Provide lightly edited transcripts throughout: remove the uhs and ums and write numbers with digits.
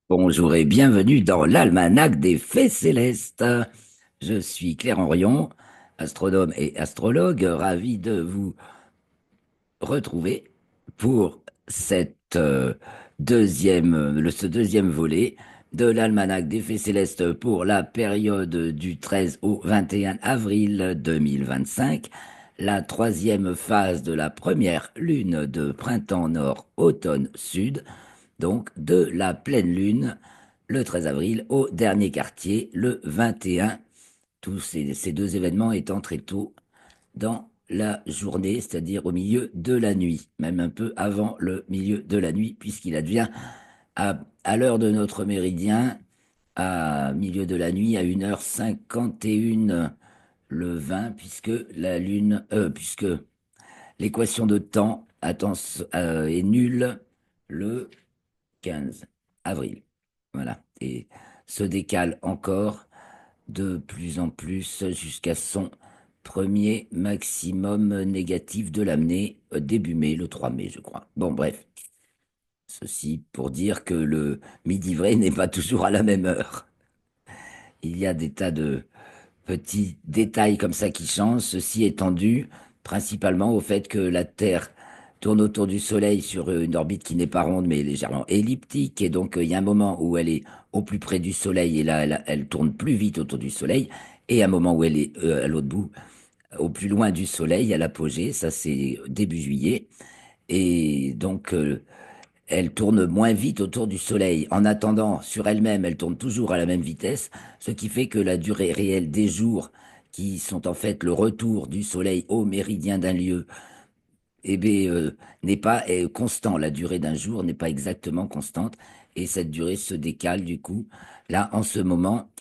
Bonjour et bienvenue dans l'Almanach des Faits Célestes. Je suis Claire Henrion, astronome et astrologue, ravi de vous retrouver pour ce deuxième volet de l'Almanach des Faits Célestes pour la période du 13 au 21 avril 2025, la troisième phase de la première lune de printemps nord-automne sud, donc de la pleine lune le 13 avril au dernier quartier le 21. Tous ces deux événements étant très tôt dans la journée, c'est-à-dire au milieu de la nuit, même un peu avant le milieu de la nuit, puisqu'il advient à l'heure de notre méridien, à milieu de la nuit, à 1h51 le 20, puisque puisque l'équation de temps est nulle le 15 avril. Voilà. Et se décale encore de plus en plus jusqu'à son premier maximum négatif de l'année, début mai, le 3 mai, je crois. Bon, bref. Ceci pour dire que le midi vrai n'est pas toujours à la même heure. Il y a des tas de petits détails comme ça qui changent, ceci étant dû principalement au fait que la Terre tourne autour du Soleil sur une orbite qui n'est pas ronde mais légèrement elliptique, et donc il y a un moment où elle est au plus près du Soleil et là elle tourne plus vite autour du Soleil, et un moment où elle est à l'autre bout, au plus loin du Soleil, à l'apogée, ça c'est début juillet, et donc elle tourne moins vite autour du Soleil. En attendant, sur elle-même, elle tourne toujours à la même vitesse, ce qui fait que la durée réelle des jours, qui sont en fait le retour du Soleil au méridien d'un lieu, eh bien, n'est pas constant. La durée d'un jour n'est pas exactement constante, et cette durée se décale du coup, là, en ce moment,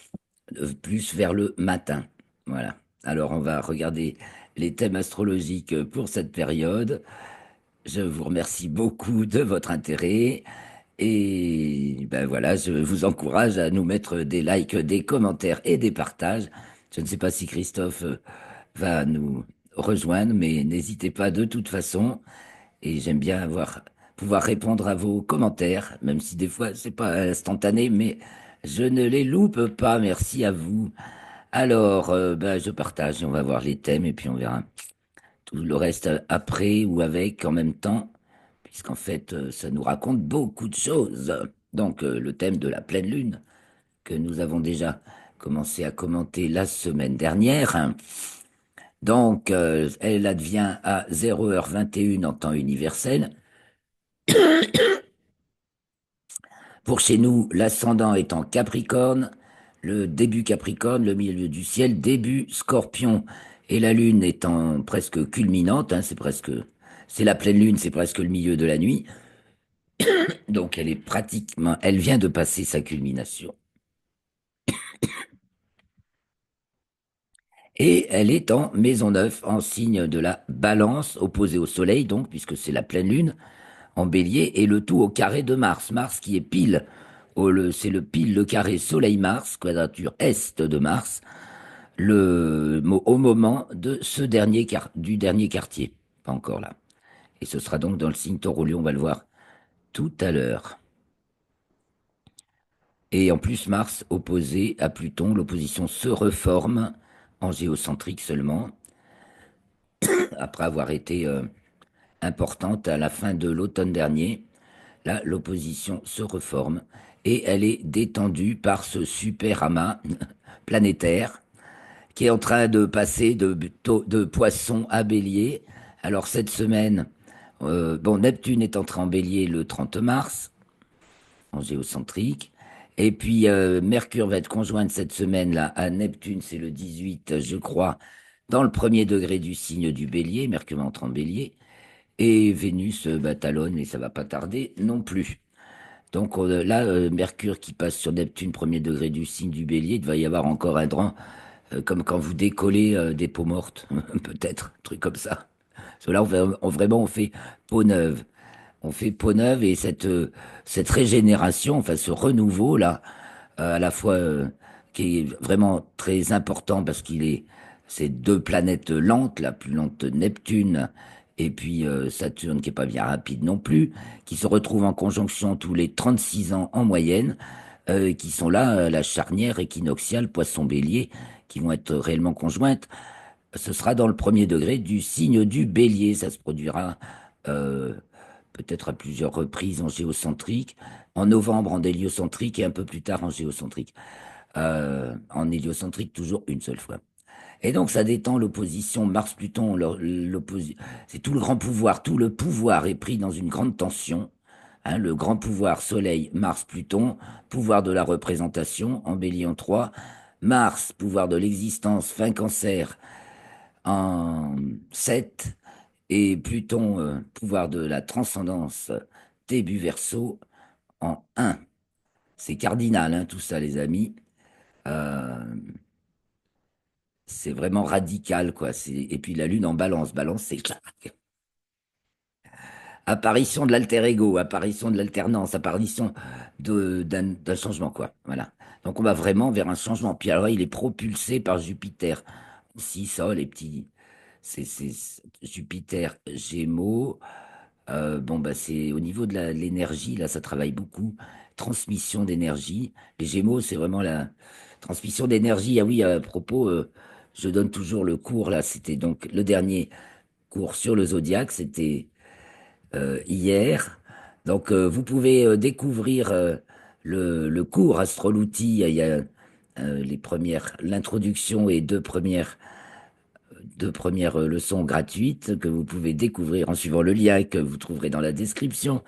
plus vers le matin. Voilà. Alors, on va regarder les thèmes astrologiques pour cette période. Je vous remercie beaucoup de votre intérêt. Et ben voilà, je vous encourage à nous mettre des likes, des commentaires et des partages. Je ne sais pas si Christophe va nous rejoindre, mais n'hésitez pas de toute façon. Et j'aime bien pouvoir répondre à vos commentaires, même si des fois c'est pas instantané, mais je ne les loupe pas. Merci à vous. Alors, ben, je partage, on va voir les thèmes et puis on verra tout le reste après ou avec en même temps, puisqu'en fait, ça nous raconte beaucoup de choses. Donc, le thème de la pleine lune, que nous avons déjà commencé à commenter la semaine dernière. Donc, elle advient à 0h21 en temps universel. Pour chez nous, l'ascendant est en Capricorne, le début Capricorne, le milieu du ciel, début Scorpion, et la lune étant presque culminante, hein, c'est la pleine lune, c'est presque le milieu de la nuit. Donc elle vient de passer sa culmination. Et elle est en maison 9, en signe de la balance, opposée au soleil, donc, puisque c'est la pleine lune, en bélier, et le tout au carré de Mars. Mars qui est pile, c'est le carré soleil-Mars, quadrature est de Mars, au moment de du dernier quartier. Pas encore là. Et ce sera donc dans le signe Taureau-Lion, on va le voir tout à l'heure. Et en plus, Mars opposé à Pluton, l'opposition se reforme en géocentrique seulement, après avoir été importante à la fin de l'automne dernier. Là, l'opposition se reforme et elle est détendue par ce super amas planétaire qui est en train de passer de Poisson à Bélier. Alors cette semaine, bon, Neptune est entré en Bélier le 30 mars, en géocentrique. Et puis Mercure va être conjointe cette semaine-là à Neptune, c'est le 18, je crois, dans le premier degré du signe du Bélier. Mercure entre en Bélier. Et Vénus talonne, mais ça va pas tarder non plus. Donc là, Mercure qui passe sur Neptune, premier degré du signe du Bélier, il va y avoir encore un drap, comme quand vous décollez des peaux mortes, peut-être, un truc comme ça. Parce que là, vraiment, on fait peau neuve. On fait peau neuve, et cette régénération, enfin ce renouveau là, à la fois qui est vraiment très important parce c'est deux planètes lentes, la plus lente Neptune et puis Saturne qui est pas bien rapide non plus, qui se retrouvent en conjonction tous les 36 ans en moyenne, qui sont là, la charnière équinoxiale Poisson-Bélier, qui vont être réellement conjointes. Ce sera dans le premier degré du signe du Bélier. Ça se produira euh, peut-être à plusieurs reprises en géocentrique, en novembre en héliocentrique et un peu plus tard en géocentrique. En héliocentrique, toujours une seule fois. Et donc, ça détend l'opposition Mars-Pluton. C'est tout le grand pouvoir. Tout le pouvoir est pris dans une grande tension. Hein, le grand pouvoir Soleil, Mars, Pluton, pouvoir de la représentation en Bélier en 3. Mars, pouvoir de l'existence, fin Cancer en 7. Et Pluton, pouvoir de la transcendance, début Verseau en 1. C'est cardinal, hein, tout ça, les amis. Euh, c'est vraiment radical, quoi. Et puis la Lune en balance. Balance, c'est apparition de l'alter ego, apparition de l'alternance, apparition d'un changement, quoi. Voilà. Donc on va vraiment vers un changement. Puis alors il est propulsé par Jupiter. Si, ça, les petits. C'est Jupiter, Gémeaux. Bon, bah, c'est au niveau de l'énergie, là, ça travaille beaucoup. Transmission d'énergie. Les Gémeaux, c'est vraiment la transmission d'énergie. Ah oui, à propos, je donne toujours le cours, là. C'était donc le dernier cours sur le zodiaque. C'était hier. Donc, vous pouvez découvrir le cours Astrologie. Il y a l'introduction et deux premières leçons gratuites que vous pouvez découvrir en suivant le lien que vous trouverez dans la description.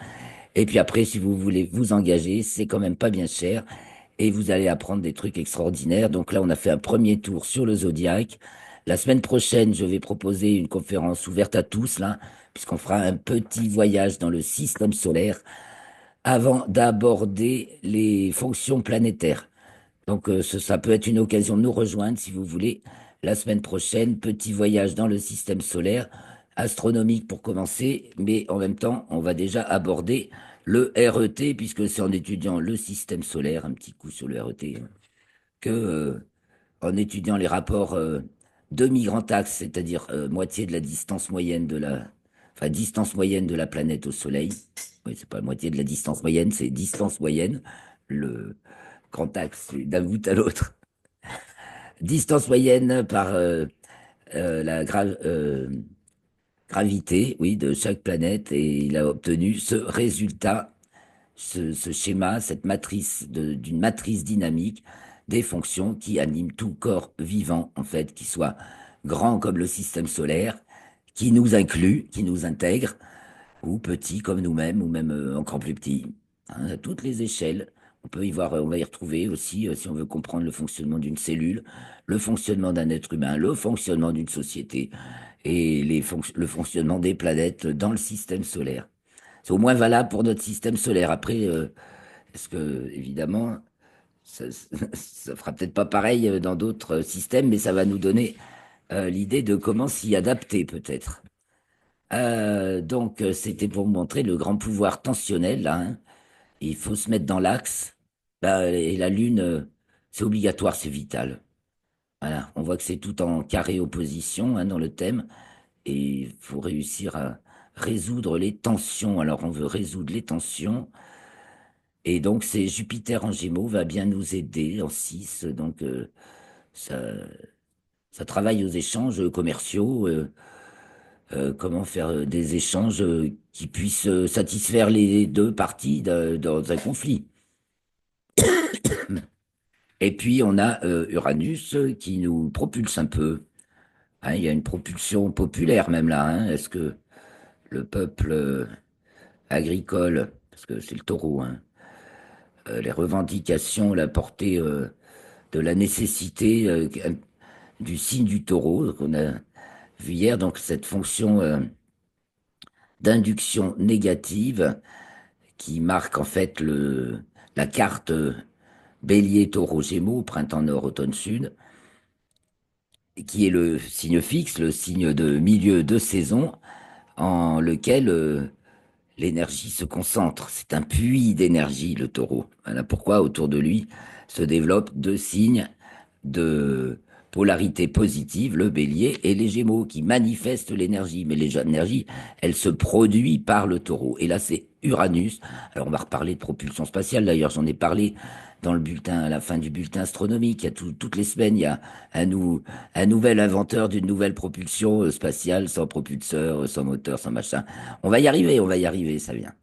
Et puis après, si vous voulez vous engager, c'est quand même pas bien cher et vous allez apprendre des trucs extraordinaires. Donc là, on a fait un premier tour sur le zodiaque. La semaine prochaine, je vais proposer une conférence ouverte à tous, là, puisqu'on fera un petit voyage dans le système solaire avant d'aborder les fonctions planétaires. Donc, ça peut être une occasion de nous rejoindre si vous voulez. La semaine prochaine, petit voyage dans le système solaire, astronomique pour commencer, mais en même temps, on va déjà aborder le RET, puisque c'est en étudiant le système solaire, un petit coup sur le RET, hein, que en étudiant les rapports demi-grand axe, c'est-à-dire moitié de la distance moyenne enfin, distance moyenne de la planète au Soleil. Oui, c'est pas moitié de la distance moyenne, c'est distance moyenne. Le grand axe, c'est d'un bout à l'autre. Distance moyenne par la gravité, oui, de chaque planète, et il a obtenu ce résultat, ce schéma, cette matrice d'une matrice dynamique des fonctions qui animent tout corps vivant, en fait, qui soit grand comme le système solaire, qui nous inclut, qui nous intègre, ou petit comme nous-mêmes, ou même encore plus petit, hein, à toutes les échelles. On va y retrouver aussi, si on veut comprendre le fonctionnement d'une cellule, le fonctionnement d'un être humain, le fonctionnement d'une société et le fonctionnement des planètes dans le système solaire. C'est au moins valable pour notre système solaire. Après, est-ce que, évidemment, ça fera peut-être pas pareil dans d'autres systèmes, mais ça va nous donner l'idée de comment s'y adapter, peut-être. Donc, c'était pour vous montrer le grand pouvoir tensionnel, là, hein. Il faut se mettre dans l'axe. Et la Lune, c'est obligatoire, c'est vital. Voilà. On voit que c'est tout en carré opposition, hein, dans le thème. Et il faut réussir à résoudre les tensions. Alors, on veut résoudre les tensions. Et donc, c'est Jupiter en Gémeaux va bien nous aider en 6. Donc, ça, ça travaille aux échanges commerciaux. Comment faire des échanges qui puissent satisfaire les deux parties dans un conflit. Et puis, on a Uranus qui nous propulse un peu. Hein, il y a une propulsion populaire même là, hein. Est-ce que le peuple agricole, parce que c'est le taureau, hein, les revendications, la portée de la nécessité du signe du taureau qu'on a vu hier, donc cette fonction d'induction négative qui marque en fait la carte Bélier, Taureau, Gémeaux, printemps nord, automne sud, qui est le signe fixe, le signe de milieu de saison, en lequel l'énergie se concentre. C'est un puits d'énergie, le Taureau. Voilà pourquoi autour de lui se développent deux signes de polarité positive, le bélier, et les gémeaux qui manifestent l'énergie. Mais l'énergie, elle se produit par le taureau. Et là, c'est Uranus. Alors, on va reparler de propulsion spatiale. D'ailleurs, j'en ai parlé dans le bulletin, à la fin du bulletin astronomique. Il y a toutes les semaines, il y a un nouvel inventeur d'une nouvelle propulsion spatiale, sans propulseur, sans moteur, sans machin. On va y arriver, ça vient.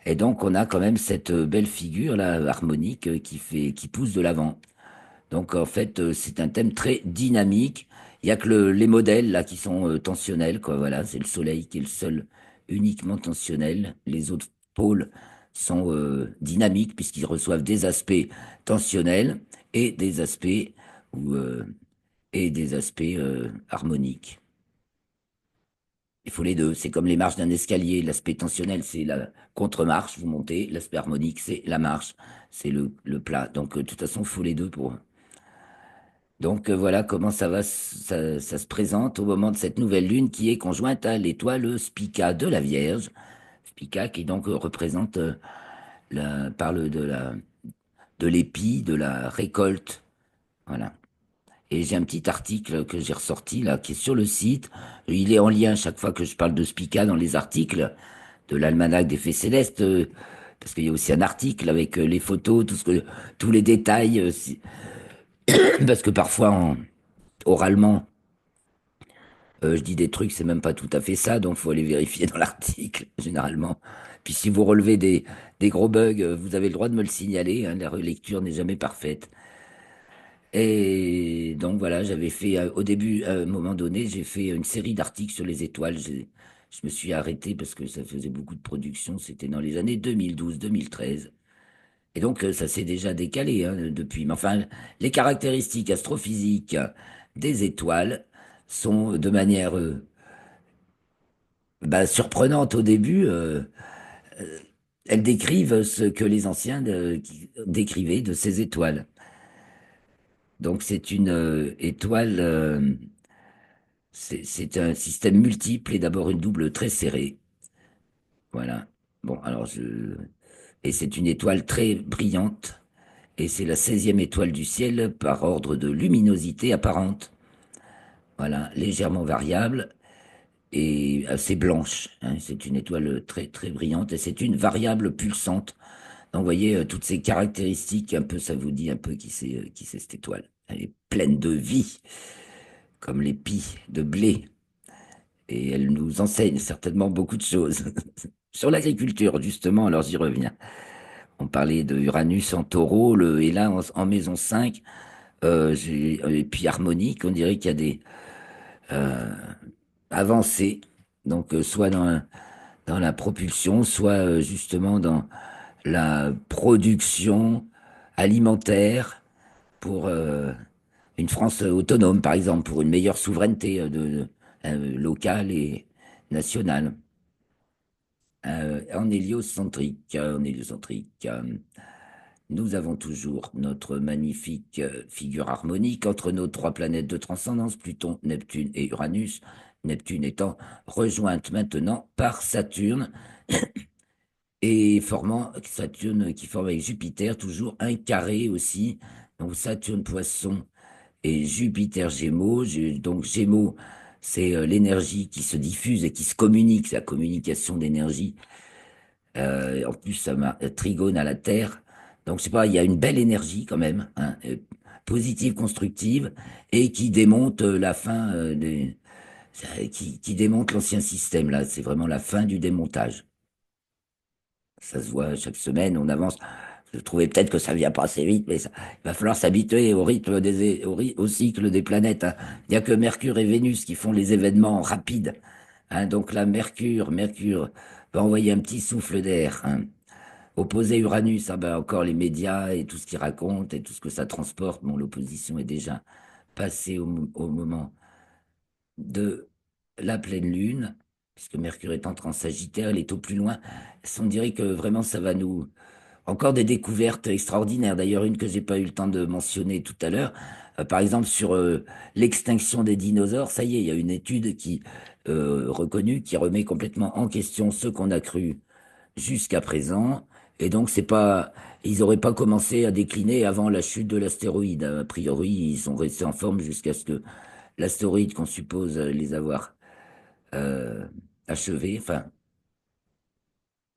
Et donc, on a quand même cette belle figure là, harmonique, qui pousse de l'avant. Donc en fait, c'est un thème très dynamique. Il y a que les modèles là qui sont tensionnels, quoi. Voilà, c'est le Soleil qui est le seul uniquement tensionnel. Les autres pôles sont dynamiques puisqu'ils reçoivent des aspects tensionnels et des aspects ou harmoniques. Il faut les deux. C'est comme les marches d'un escalier. L'aspect tensionnel, c'est la contre-marche, vous montez. L'aspect harmonique, c'est la marche, c'est le plat. Donc de toute façon, il faut les deux pour. Donc voilà comment ça se présente au moment de cette nouvelle lune qui est conjointe à l'étoile Spica de la Vierge. Spica qui donc représente parle de l'épi, de la récolte. Voilà. Et j'ai un petit article que j'ai ressorti là, qui est sur le site. Il est en lien chaque fois que je parle de Spica dans les articles de l'almanach des Faits Célestes, parce qu'il y a aussi un article avec les photos, tous les détails, parce que parfois, oralement, je dis des trucs, c'est même pas tout à fait ça, donc faut aller vérifier dans l'article, généralement. Puis si vous relevez des gros bugs, vous avez le droit de me le signaler, hein, la relecture n'est jamais parfaite. Et donc voilà, j'avais fait au début, à un moment donné, j'ai fait une série d'articles sur les étoiles. Je me suis arrêté parce que ça faisait beaucoup de production, c'était dans les années 2012-2013. Et donc ça s'est déjà décalé hein, depuis. Mais enfin, les caractéristiques astrophysiques des étoiles sont de manière surprenante au début. Elles décrivent ce que les anciens décrivaient de ces étoiles. Donc c'est une étoile, c'est un système multiple et d'abord une double très serrée. Voilà. Bon, et c'est une étoile très brillante et c'est la 16e étoile du ciel par ordre de luminosité apparente. Voilà, légèrement variable et assez blanche, hein. C'est une étoile très très brillante et c'est une variable pulsante. Donc, vous voyez, toutes ces caractéristiques, un peu, ça vous dit un peu qui c'est cette étoile. Elle est pleine de vie, comme les pis de blé. Et elle nous enseigne certainement beaucoup de choses. Sur l'agriculture, justement, alors j'y reviens. On parlait de Uranus en taureau, et là, en maison 5, et puis harmonique, on dirait qu'il y a des euh, avancées. Donc, soit dans la propulsion, soit justement dans la production alimentaire pour une France autonome, par exemple, pour une meilleure souveraineté locale et nationale. En héliocentrique, nous avons toujours notre magnifique figure harmonique entre nos trois planètes de transcendance, Pluton, Neptune et Uranus. Neptune étant rejointe maintenant par Saturne et formant Saturne qui forme avec Jupiter toujours un carré aussi. Donc Saturne Poisson et Jupiter Gémeaux. Donc Gémeaux, c'est l'énergie qui se diffuse et qui se communique, c'est la communication d'énergie. En plus, ça m'a trigone à la Terre. Donc je sais pas, il y a une belle énergie quand même, hein, positive, constructive, et qui démonte la fin qui démonte l'ancien système. Là, c'est vraiment la fin du démontage. Ça se voit chaque semaine, on avance. Je trouvais peut-être que ça vient pas assez vite, mais il va falloir s'habituer au rythme au cycle des planètes, hein. Il n'y a que Mercure et Vénus qui font les événements rapides, hein. Donc là, Mercure va envoyer un petit souffle d'air, hein. Opposé Uranus, ah ben encore les médias et tout ce qu'ils racontent et tout ce que ça transporte. Bon, l'opposition est déjà passée au moment de la pleine lune, puisque Mercure est entré en Sagittaire, elle est au plus loin. On dirait que vraiment ça va nous encore des découvertes extraordinaires. D'ailleurs, une que j'ai pas eu le temps de mentionner tout à l'heure, par exemple sur l'extinction des dinosaures. Ça y est, il y a une étude qui reconnue qui remet complètement en question ce qu'on a cru jusqu'à présent. Et donc, c'est pas Ils n'auraient pas commencé à décliner avant la chute de l'astéroïde. A priori, ils sont restés en forme jusqu'à ce que l'astéroïde qu'on suppose les avoir euh, achevés, enfin,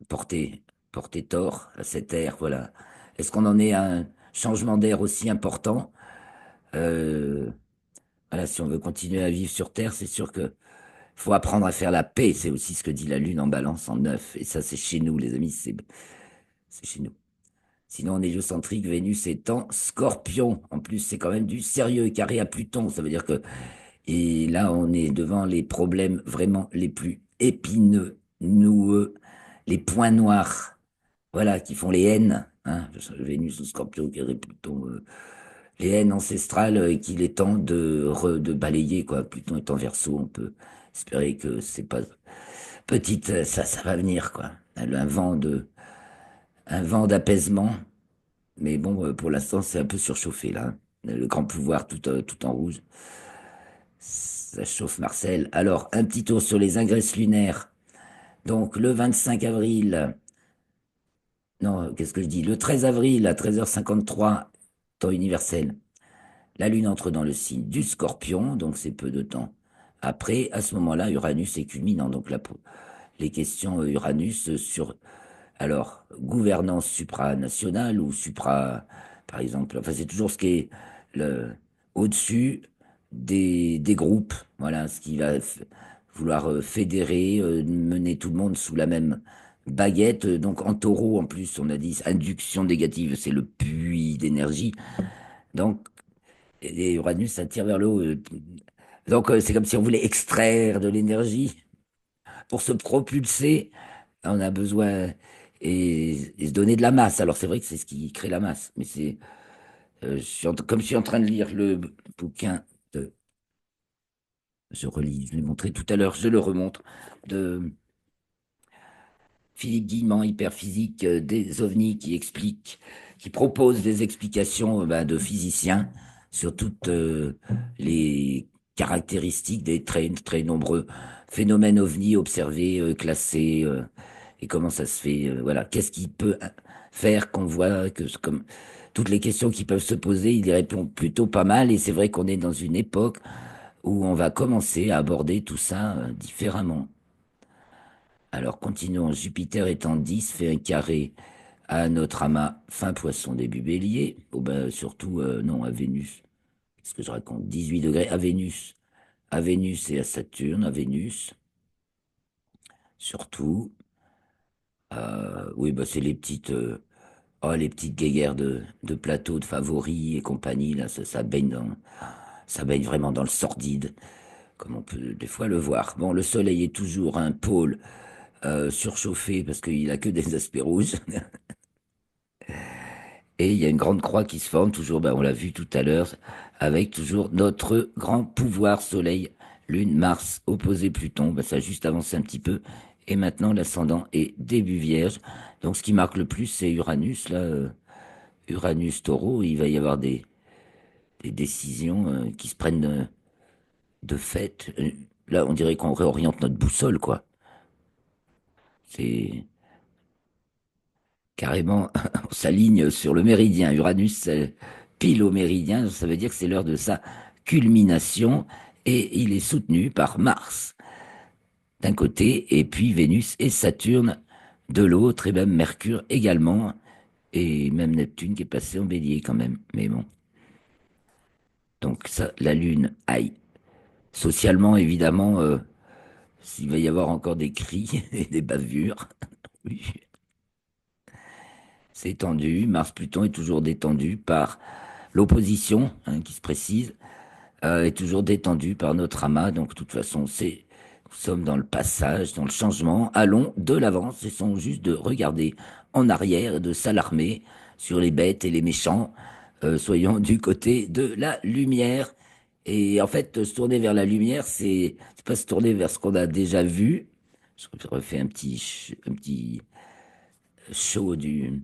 porté, porté tort à cette ère, voilà. Est-ce qu'on en est à un changement d'air aussi important? Euh, voilà, si on veut continuer à vivre sur Terre, c'est sûr que faut apprendre à faire la paix. C'est aussi ce que dit la Lune en Balance en 9. Et ça, c'est chez nous, les amis, c'est chez nous. Sinon, en héliocentrique, Vénus est en Scorpion. En plus, c'est quand même du sérieux, carré à Pluton. Ça veut dire que, et là, on est devant les problèmes vraiment les plus épineux, noueux, les points noirs, voilà, qui font les haines, hein, Vénus ou Scorpion, carré Pluton, les haines ancestrales qu'il est temps de balayer, quoi. Pluton est en Verseau, on peut espérer que c'est pas petite, ça va venir, quoi. Un vent d'apaisement. Mais bon, pour l'instant, c'est un peu surchauffé, là, hein. Le grand pouvoir tout en rouge. Ça chauffe Marcel. Alors, un petit tour sur les ingresses lunaires. Donc, le 25 avril, non, qu'est-ce que je dis? Le 13 avril à 13h53, temps universel, la Lune entre dans le signe du Scorpion, donc c'est peu de temps. Après, à ce moment-là, Uranus est culminant. Donc, là, les questions Uranus sur alors, gouvernance supranationale ou par exemple, enfin, c'est toujours ce qui est le, au-dessus des groupes. Voilà, ce qui va vouloir fédérer, mener tout le monde sous la même baguette. Donc, en taureau, en plus, on a dit induction négative, c'est le puits d'énergie. Donc, et Uranus, ça tire vers le haut. Donc, c'est comme si on voulait extraire de l'énergie pour se propulser. On a besoin et se donner de la masse. Alors c'est vrai que c'est ce qui crée la masse, mais c'est comme je suis en train de lire le bouquin de, je relis, je l'ai montré tout à l'heure, je le remontre, de Philippe Guillemant, hyperphysique des ovnis, qui propose des explications ben, de physiciens sur toutes les caractéristiques des très nombreux phénomènes ovnis observés, classés, et comment ça se fait, voilà, qu'est-ce qui peut faire qu'on voit que comme toutes les questions qui peuvent se poser, il y répond plutôt pas mal, et c'est vrai qu'on est dans une époque où on va commencer à aborder tout ça différemment. Alors continuons. Jupiter étant 10 fait un carré à notre amas fin poisson début bélier. Oh ben, surtout, non, à Vénus. Qu'est-ce que je raconte? 18 degrés à Vénus. À Vénus et à Saturne, à Vénus. Surtout. Oui, bah, c'est les petites guéguerres de plateaux, de favoris et compagnie. Là, ça baigne vraiment dans le sordide, comme on peut des fois le voir. Bon, le Soleil est toujours un pôle surchauffé parce qu'il a que des aspects rouges. Et il y a une grande croix qui se forme, toujours, ben, on l'a vu tout à l'heure, avec toujours notre grand pouvoir Soleil, Lune, Mars, opposé Pluton. Ben, ça a juste avancé un petit peu. Et maintenant, l'ascendant est début Vierge. Donc, ce qui marque le plus, c'est Uranus, là, Uranus Taureau. Il va y avoir des décisions qui se prennent de fait. Là, on dirait qu'on réoriente notre boussole, quoi. C'est carrément, on s'aligne sur le méridien. Uranus, pile au méridien, ça veut dire que c'est l'heure de sa culmination et il est soutenu par Mars d'un côté et puis Vénus et Saturne de l'autre et même Mercure également et même Neptune qui est passé en bélier quand même. Mais bon, donc ça, la Lune aille. Socialement, évidemment, s'il va y avoir encore des cris et des bavures, oui, c'est tendu. Mars-Pluton est toujours détendu par l'opposition, hein, qui se précise, est toujours détendue par notre amas. Donc, de toute façon, nous sommes dans le passage, dans le changement. Allons de l'avant. Cessons juste de regarder en arrière, de s'alarmer sur les bêtes et les méchants. Soyons du côté de la lumière. Et en fait, se tourner vers la lumière, c'est pas se tourner vers ce qu'on a déjà vu. Je refais un petit show du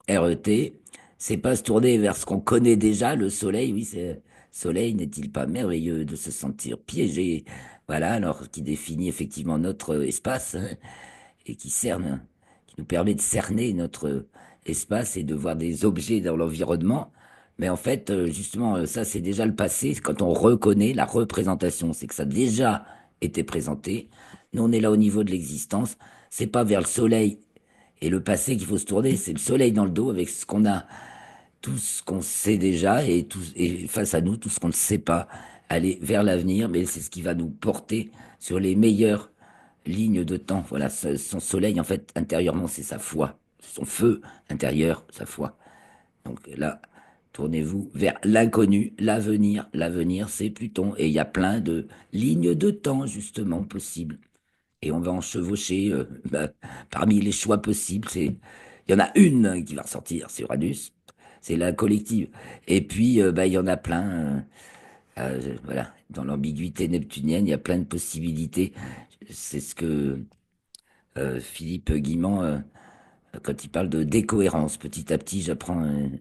RET, c'est pas se tourner vers ce qu'on connaît déjà, le soleil, oui, c'est soleil, n'est-il pas merveilleux de se sentir piégé, voilà, alors qui définit effectivement notre espace hein, et qui cerne, qui nous permet de cerner notre espace et de voir des objets dans l'environnement. Mais en fait, justement, ça, c'est déjà le passé. Quand on reconnaît la représentation, c'est que ça a déjà été présenté. Nous, on est là au niveau de l'existence. C'est pas vers le soleil et le passé qu'il faut se tourner, c'est le soleil dans le dos avec ce qu'on a, tout ce qu'on sait déjà et face à nous, tout ce qu'on ne sait pas. Aller vers l'avenir, mais c'est ce qui va nous porter sur les meilleures lignes de temps. Voilà, son soleil, en fait, intérieurement, c'est sa foi. Son feu intérieur, sa foi. Donc là, tournez-vous vers l'inconnu, l'avenir. L'avenir, c'est Pluton. Et il y a plein de lignes de temps, justement, possibles. Et on va en chevaucher parmi les choix possibles. Il y en a une qui va ressortir, c'est Uranus. C'est la collective. Et puis, il y en a plein. Voilà, dans l'ambiguïté neptunienne, il y a plein de possibilités. C'est ce que Philippe Guimand, quand il parle de décohérence, petit à petit,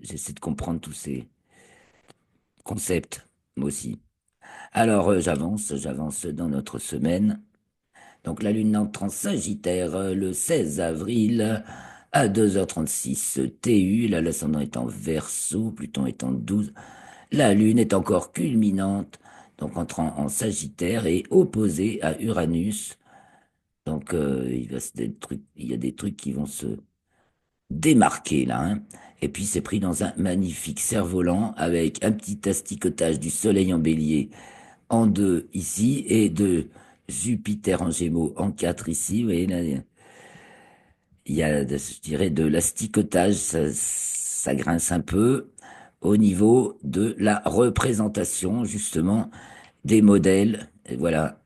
j'essaie de comprendre tous ces concepts, moi aussi. Alors, j'avance dans notre semaine. Donc, la Lune entre en Sagittaire le 16 avril à 2h36 TU. Là, l'ascendant est en Verseau, Pluton est en 12. La Lune est encore culminante, donc entrant en Sagittaire et opposée à Uranus. Donc, il y a des trucs qui vont se démarqué là, hein. Et puis c'est pris dans un magnifique cerf-volant avec un petit asticotage du Soleil en Bélier en 2 ici et de Jupiter en Gémeaux en 4 ici. Vous voyez là, il y a, je dirais, de l'asticotage, ça grince un peu au niveau de la représentation justement des modèles. Et voilà,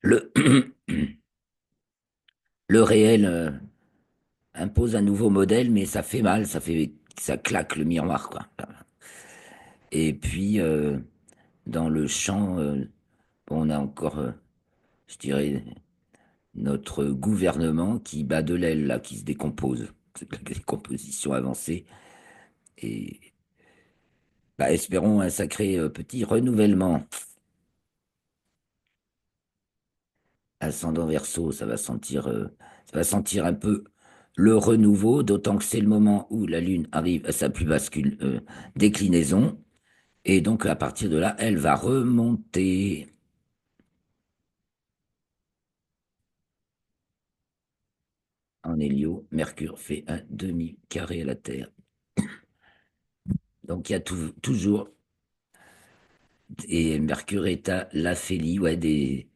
le le réel impose un nouveau modèle, mais ça fait mal, ça claque le miroir, quoi. Et puis, dans le champ, on a encore, je dirais, notre gouvernement qui bat de l'aile, là, qui se décompose. C'est la décomposition avancée. Et bah, espérons un sacré petit renouvellement. Ascendant Verseau, ça va sentir un peu le renouveau, d'autant que c'est le moment où la Lune arrive à sa plus bascule déclinaison. Et donc, à partir de là, elle va remonter en hélio. Mercure fait un demi-carré à la Terre. Donc, il y a toujours, et Mercure est à l'aphélie, ouais, des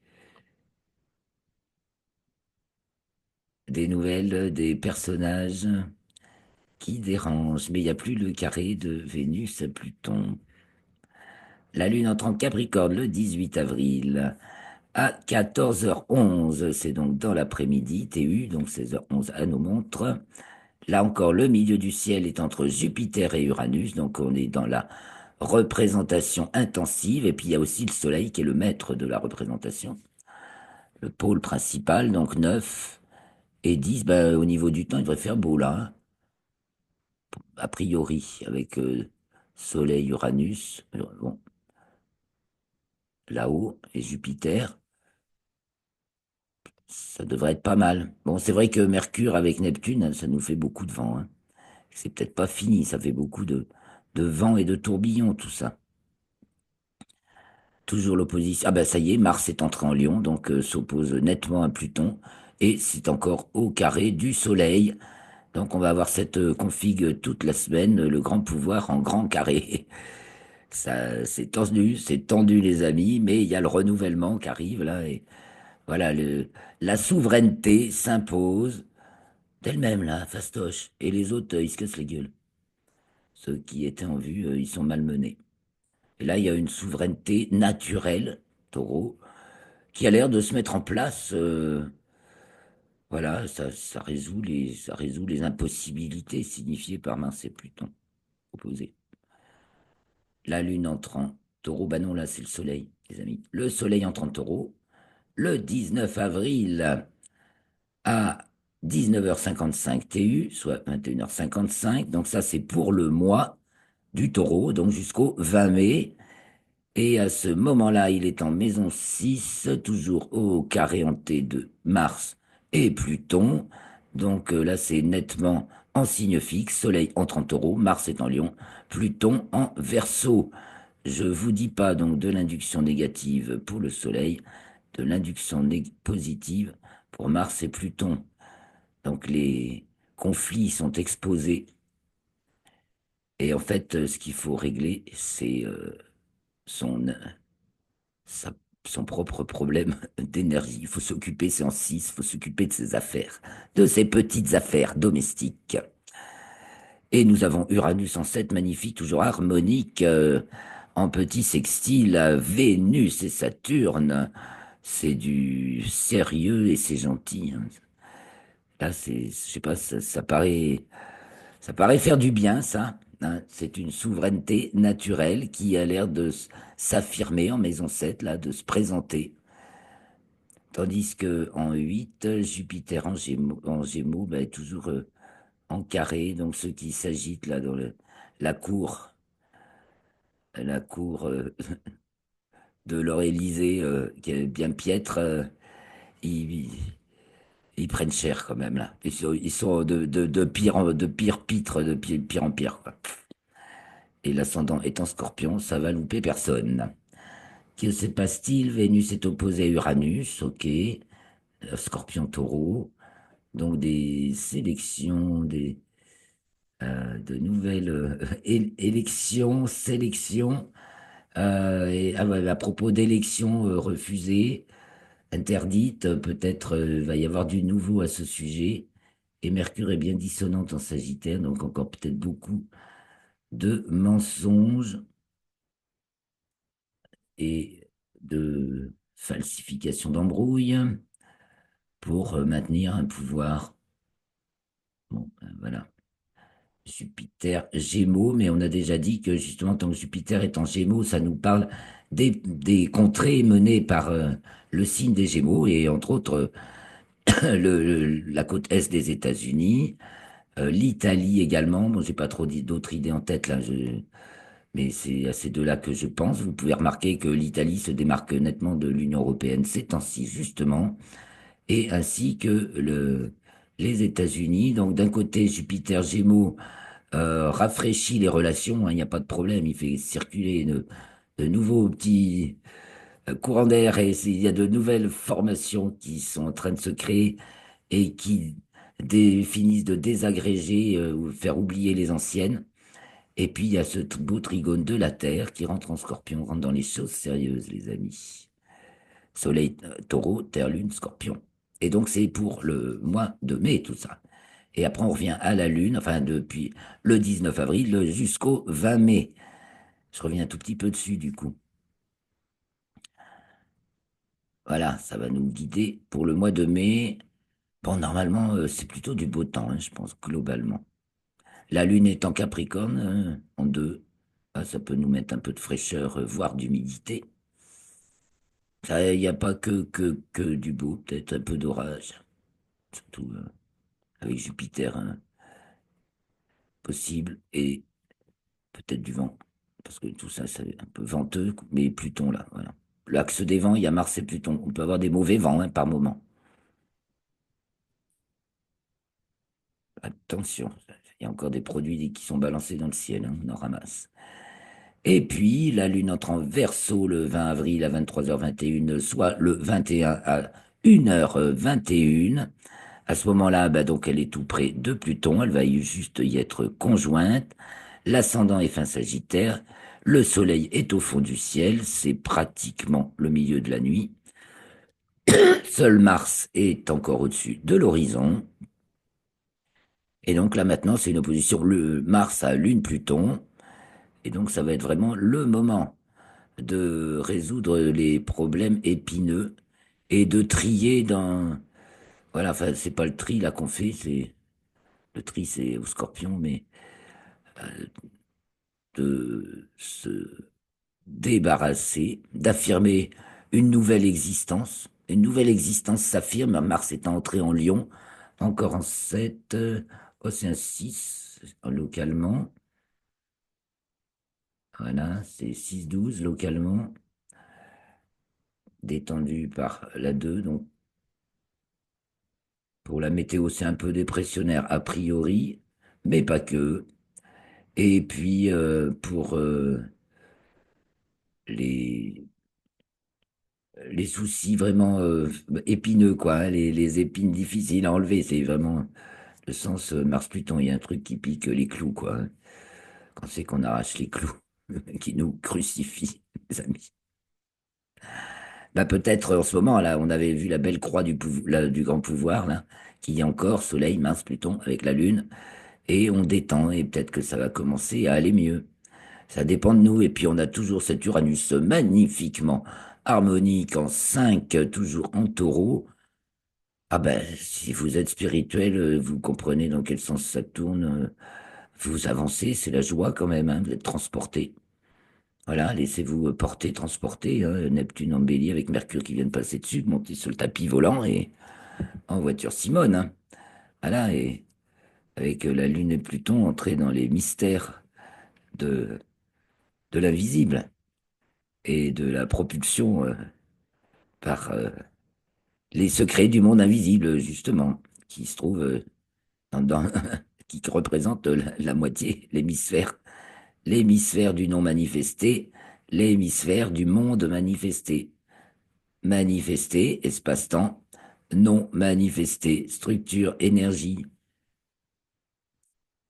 nouvelles, des personnages qui dérangent. Mais il n'y a plus le carré de Vénus à Pluton. La Lune entre en Capricorne le 18 avril à 14h11. C'est donc dans l'après-midi, TU, donc 16h11 à nos montres. Là encore, le milieu du ciel est entre Jupiter et Uranus, donc on est dans la représentation intensive, et puis il y a aussi le Soleil qui est le maître de la représentation, le pôle principal, donc 9 et 10, ben, au niveau du temps, il devrait faire beau là, hein, a priori, avec Soleil, Uranus, bon, là-haut, et Jupiter, ça devrait être pas mal. Bon, c'est vrai que Mercure avec Neptune, ça nous fait beaucoup de vent, hein. C'est peut-être pas fini, ça fait beaucoup de vent et de tourbillons, tout ça. Toujours l'opposition. Ah ben ça y est, Mars est entré en Lion, donc s'oppose nettement à Pluton, et c'est encore au carré du Soleil. Donc on va avoir cette config toute la semaine, le grand pouvoir en grand carré. Ça, c'est tendu les amis, mais il y a le renouvellement qui arrive là, et voilà, la souveraineté s'impose d'elle-même là, fastoche. Et les autres, ils se cassent les gueules. Ceux qui étaient en vue, ils sont malmenés. Et là, il y a une souveraineté naturelle, taureau, qui a l'air de se mettre en place. Voilà, ça résout les impossibilités signifiées par Mars et Pluton opposés. La Lune entre en taureau, bah non, là c'est le Soleil, les amis. Le Soleil entre en taureau le 19 avril à 19h55 TU, soit 21h55. Donc ça c'est pour le mois du taureau, donc jusqu'au 20 mai. Et à ce moment-là, il est en maison 6, toujours au carré hanté de Mars et Pluton. Donc là, c'est nettement en signe fixe. Soleil entre en Taureau, Mars est en Lion, Pluton en Verseau. Je vous dis pas donc de l'induction négative pour le Soleil, de l'induction positive pour Mars et Pluton. Donc les conflits sont exposés. Et en fait, ce qu'il faut régler, c'est son, sa- son propre problème d'énergie. Il faut s'occuper, c'est en 6, il faut s'occuper de ses affaires, de ses petites affaires domestiques. Et nous avons Uranus en 7, magnifique, toujours harmonique, en petit sextile à Vénus et Saturne. C'est du sérieux et c'est gentil, hein. Là, je sais pas, ça paraît faire du bien, ça, hein. C'est une souveraineté naturelle qui a l'air de s'affirmer en maison 7, là, de se présenter. Tandis que en 8, Jupiter en Gémeaux ben, est toujours en carré, donc ceux qui s'agitent là dans la cour, la cour de leur Élysée, qui est bien piètre, ils, ils prennent cher quand même là. Ils sont de pire pitre, pire en pire, quoi. Et l'ascendant est en Scorpion, ça va louper personne. Que se passe-t-il? Vénus est opposée à Uranus, ok. Scorpion Taureau, donc des sélections, de nouvelles élections, sélections. Et, ah ouais, à propos d'élections refusées, interdites, peut-être va y avoir du nouveau à ce sujet. Et Mercure est bien dissonante en Sagittaire, donc encore peut-être beaucoup de mensonges et de falsification d'embrouilles pour maintenir un pouvoir. Bon, voilà. Jupiter Gémeaux, mais on a déjà dit que justement, tant que Jupiter est en Gémeaux, ça nous parle des contrées menées par le signe des Gémeaux, et entre autres la côte est des États-Unis, l'Italie également. Bon, j'ai pas trop d'autres idées en tête là, mais c'est à ces deux-là que je pense. Vous pouvez remarquer que l'Italie se démarque nettement de l'Union européenne ces temps-ci, justement, et ainsi que les États-Unis. Donc d'un côté, Jupiter Gémeaux rafraîchit les relations, hein, il n'y a pas de problème, il fait circuler de nouveaux petits courants d'air et il y a de nouvelles formations qui sont en train de se créer et qui finissent de désagréger ou faire oublier les anciennes. Et puis il y a ce beau trigone de la Terre qui rentre en Scorpion, rentre dans les choses sérieuses, les amis. Soleil, Taureau, Terre, Lune, Scorpion. Et donc c'est pour le mois de mai tout ça. Et après, on revient à la Lune, enfin depuis le 19 avril jusqu'au 20 mai. Je reviens un tout petit peu dessus, du coup. Voilà, ça va nous guider pour le mois de mai. Bon, normalement, c'est plutôt du beau temps, hein, je pense, globalement. La Lune est en Capricorne, en 2. Ah, ça peut nous mettre un peu de fraîcheur, voire d'humidité. Il n'y a pas que du beau, peut-être un peu d'orage, surtout avec Jupiter, hein, possible, et peut-être du vent, parce que tout ça, c'est un peu venteux, mais Pluton, là, voilà. L'axe des vents, il y a Mars et Pluton. On peut avoir des mauvais vents, hein, par moment. Attention, il y a encore des produits qui sont balancés dans le ciel, hein, on en ramasse. Et puis, la Lune entre en Verseau le 20 avril à 23h21, soit le 21 à 1h21. À ce moment-là, bah, donc, elle est tout près de Pluton. Elle va juste y être conjointe. L'ascendant est fin Sagittaire. Le Soleil est au fond du ciel. C'est pratiquement le milieu de la nuit. Seul Mars est encore au-dessus de l'horizon. Et donc là maintenant, c'est une opposition le Mars à Lune Pluton. Et donc ça va être vraiment le moment de résoudre les problèmes épineux et de trier dans... Voilà, enfin, c'est pas le tri là qu'on fait, c'est... Le tri, c'est au Scorpion, mais de se débarrasser, d'affirmer une nouvelle existence. Une nouvelle existence s'affirme. Mars est entré en Lion, encore en 7. Oh, c'est un 6 localement. Voilà, c'est 6-12 localement, détendu par la 2, donc Pour la météo, c'est un peu dépressionnaire a priori, mais pas que. Et puis pour les, les soucis vraiment épineux, quoi, hein, les épines difficiles à enlever, c'est vraiment le sens Mars-Pluton. Il y a un truc qui pique les clous, quoi, hein. Quand c'est qu'on arrache les clous, qui nous crucifient, les amis. Bah peut-être en ce moment, là, on avait vu la belle croix du grand pouvoir, là, qui est encore Soleil, Mars, Pluton, avec la Lune, et on détend, et peut-être que ça va commencer à aller mieux. Ça dépend de nous, et puis on a toujours cet Uranus magnifiquement harmonique en 5 toujours en taureau. Ah ben, si vous êtes spirituel, vous comprenez dans quel sens ça tourne, vous avancez, c'est la joie quand même, hein, vous êtes transporté. Voilà, laissez-vous porter, transporter, hein, Neptune en bélier avec Mercure qui vient de passer dessus, monter sur le tapis volant et en voiture Simone, hein. Voilà, et avec la Lune et Pluton entrer dans les mystères de, de l'invisible et de la propulsion par les secrets du monde invisible, justement, qui se trouve qui représente la moitié, l'hémisphère du non manifesté, l'hémisphère du monde manifesté. Manifesté, espace-temps, non manifesté, structure, énergie.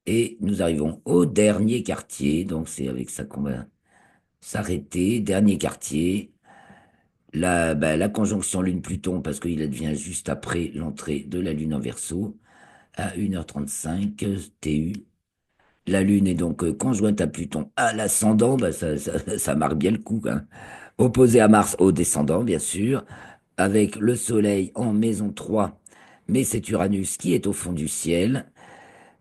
Et nous arrivons au dernier quartier, donc c'est avec ça qu'on va s'arrêter. Dernier quartier, la conjonction Lune-Pluton, parce qu'il advient juste après l'entrée de la Lune en Verseau, à 1h35 TU. La Lune est donc conjointe à Pluton à l'ascendant, bah ça marque bien le coup, hein. Opposé à Mars au descendant, bien sûr, avec le Soleil en maison 3, mais c'est Uranus qui est au fond du ciel,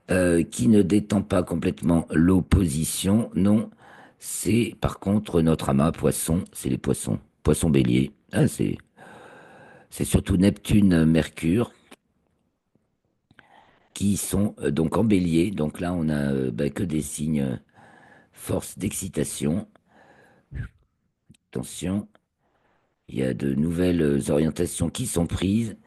qui ne détend pas complètement l'opposition, non, c'est par contre notre amas poisson, c'est les poissons, poisson bélier, ah, c'est surtout Neptune, Mercure, qui sont donc en bélier, donc là on a que des signes force d'excitation, attention, il y a de nouvelles orientations qui sont prises,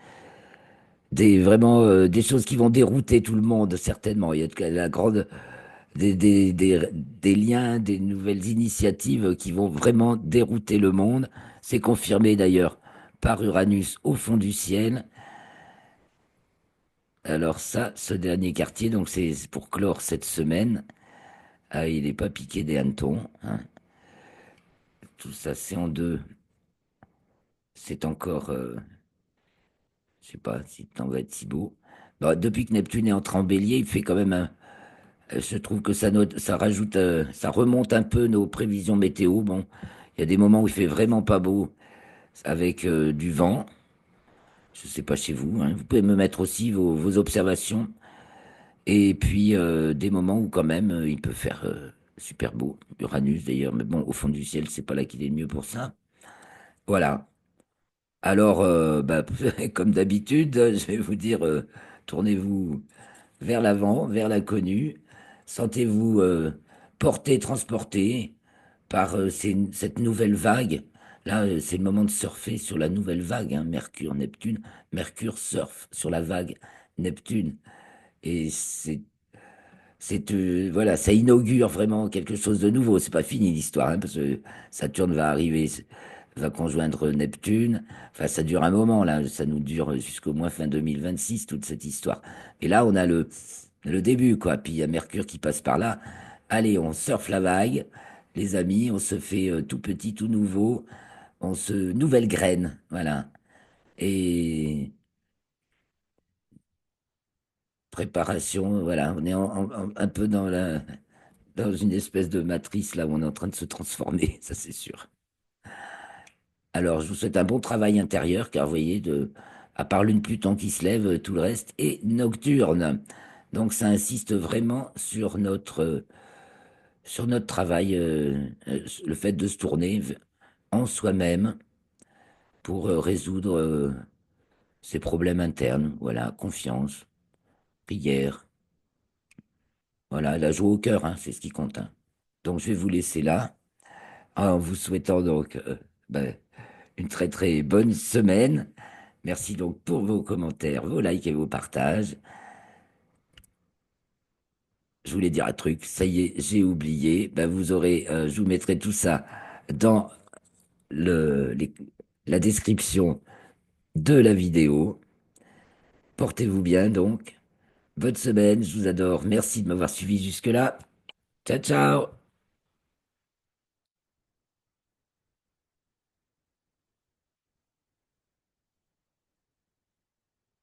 vraiment des choses qui vont dérouter tout le monde, certainement. Il y a la grande, des liens, des nouvelles initiatives qui vont vraiment dérouter le monde. C'est confirmé d'ailleurs par Uranus au fond du ciel. Alors ça, ce dernier quartier, donc c'est pour clore cette semaine. Ah, il n'est pas piqué des hannetons, hein. Tout ça, c'est en deux. C'est encore, je sais pas si le temps va être si beau. Bah, depuis que Neptune est entré en bélier, il fait quand même un, je trouve que ça rajoute, ça remonte un peu nos prévisions météo. Bon, il y a des moments où il fait vraiment pas beau avec du vent. Je sais pas chez vous, hein. Vous pouvez me mettre aussi vos observations. Et puis des moments où quand même il peut faire super beau. Uranus d'ailleurs, mais bon, au fond du ciel, c'est pas là qu'il est le mieux pour ça. Voilà. Alors, comme d'habitude, je vais vous dire, tournez-vous vers l'avant, vers l'inconnu. Sentez-vous porté, transporté par cette nouvelle vague. Là, c'est le moment de surfer sur la nouvelle vague, hein, Mercure, Neptune. Mercure surfe sur la vague Neptune. Et voilà, ça inaugure vraiment quelque chose de nouveau. C'est pas fini l'histoire, hein, parce que Saturne va arriver, va conjoindre Neptune. Enfin, ça dure un moment, là. Ça nous dure jusqu'au moins fin 2026, toute cette histoire. Et là, on a le début, quoi. Puis il y a Mercure qui passe par là. Allez, on surfe la vague, les amis. On se fait tout petit, tout nouveau. Nouvelle graine, voilà. Et préparation, voilà. On est un peu dans une espèce de matrice là où on est en train de se transformer, ça c'est sûr. Alors, je vous souhaite un bon travail intérieur, car vous voyez, à part Lune Pluton qui se lève, tout le reste est nocturne. Donc, ça insiste vraiment sur notre travail, le fait de se tourner en soi-même pour résoudre ses problèmes internes. Voilà, confiance, prière, voilà, la joie au cœur, hein, c'est ce qui compte, hein. Donc, je vais vous laisser là, en vous souhaitant donc ben, une très très bonne semaine Merci donc pour vos commentaires, vos likes et vos partages. Je voulais dire un truc, ça y est, j'ai oublié. Ben, vous aurez, je vous mettrai tout ça dans le, les- la description de la vidéo. Portez-vous bien donc. Bonne semaine, je vous adore. Merci de m'avoir suivi jusque-là. Ciao, ciao!